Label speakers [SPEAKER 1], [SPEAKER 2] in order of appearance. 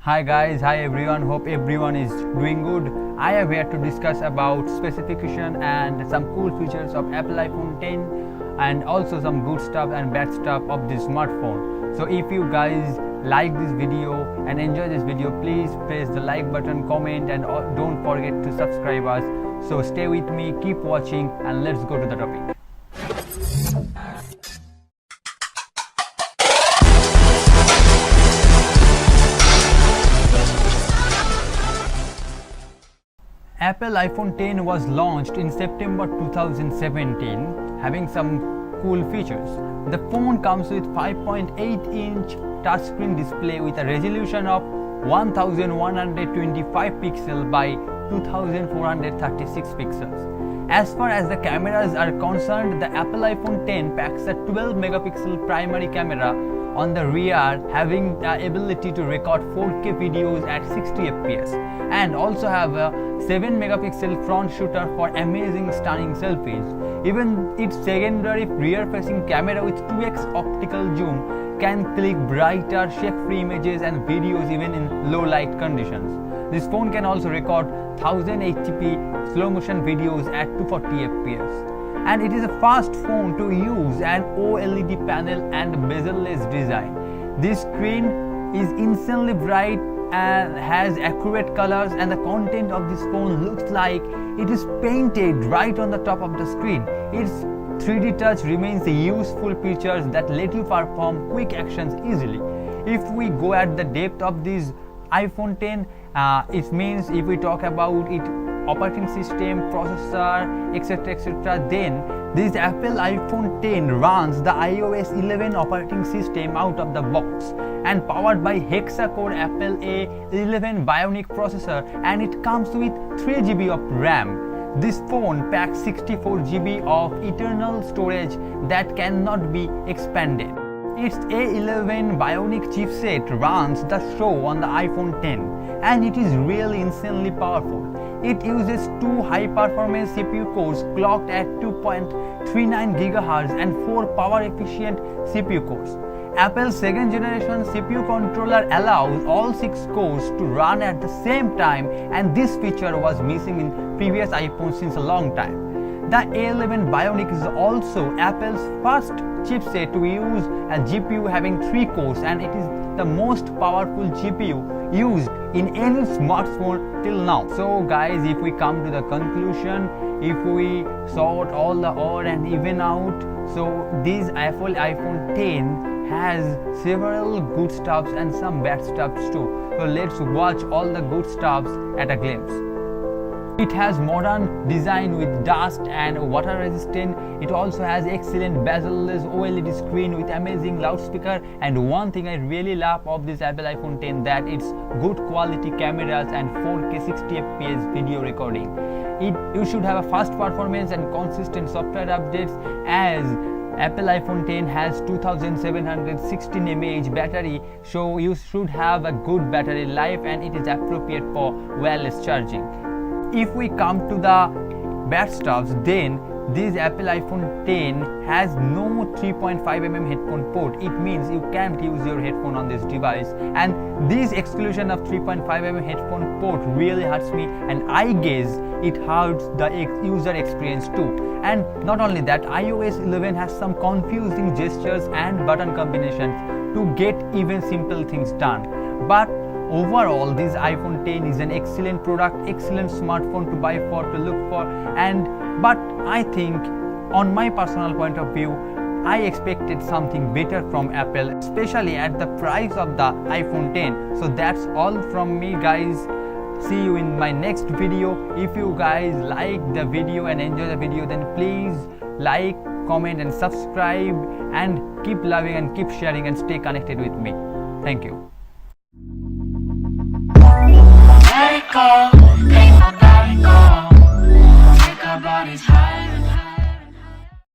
[SPEAKER 1] Hi guys, hi everyone, hope everyone is doing good. I am here to discuss about specification and some cool features of Apple iPhone 10 and also some good stuff and bad stuff of this smartphone. So if you guys like this video and enjoy this video, please press the like button, comment and don't forget to subscribe us. So stay with me, keep watching and let's go to the topic. Apple iPhone 10 was launched in September 2017, having some cool features. The phone comes with 5.8-inch touchscreen display with a resolution of 1125 pixels by 2436 pixels. As far as the cameras are concerned, the Apple iPhone 10 packs a 12 megapixel primary camera on the rear, having the ability to record 4K videos at 60 fps and also have a 7 megapixel front shooter for amazing stunning selfies. Even its secondary rear facing camera with 2x optical zoom can click brighter shape-free images and videos even in low light conditions. This phone can also record 1080p slow motion videos at 240 fps. And it is a fast phone to use an OLED panel and bezel-less design. This screen is insanely bright and has accurate colors, and the content of this phone looks like it is painted right on the top of the screen. Its 3D touch remains a useful feature that let you perform quick actions easily. If we go at the depth of this iPhone 10, it means if we talk about it operating system, processor, etc., then this Apple iPhone 10 runs the iOS 11 operating system out of the box and powered by hexa-core Apple A11 Bionic processor, and it comes with 3GB of RAM. This phone packs 64GB of internal storage that cannot be expanded. Its A11 Bionic chipset runs the show on the iPhone 10 and it is really insanely powerful. It uses two high-performance CPU cores clocked at 2.39 GHz and 4 power-efficient CPU cores. Apple's second-generation CPU controller allows all 6 cores to run at the same time, and this feature was missing in previous iPhones since a long time. The A11 Bionic is also Apple's first chipset to use a GPU having 3 cores, and it is the most powerful GPU used in any smartphone till now. So guys, if we come to the conclusion, if we sort all the odd and even out, so this Apple iPhone 10 has several good stuffs and some bad stuffs too. So let's watch all the good stuffs at a glimpse. It has modern design with dust and water resistant. It also has excellent bezel-less OLED screen with amazing loudspeaker, and one thing I really love of this Apple iPhone 10 that it's good quality cameras and 4K 60 fps video recording. You should have a fast performance and consistent software updates, as Apple iPhone 10 has 2716 mAh battery, so you should have a good battery life and it is appropriate for wireless charging. If we come to the bad stuffs, then this Apple iPhone 10 has no 3.5mm headphone port. It means you can't use your headphone on this device, and this exclusion of 3.5mm headphone port really hurts me, and I guess it hurts the user experience too. And not only that, iOS 11 has some confusing gestures and button combinations to get even simple things done. But overall, this iPhone 10 is an excellent product, excellent smartphone to buy for, to look for, but I think on my personal point of view, I expected something better from Apple, especially at the price of the iPhone 10. So that's all from me guys. See you in my next video. If you guys like the video and enjoy the video, then please like, comment and subscribe, and keep loving and keep sharing and stay connected with me. Thank you.
[SPEAKER 2] Let it go, make my body go. Take our bodies higher.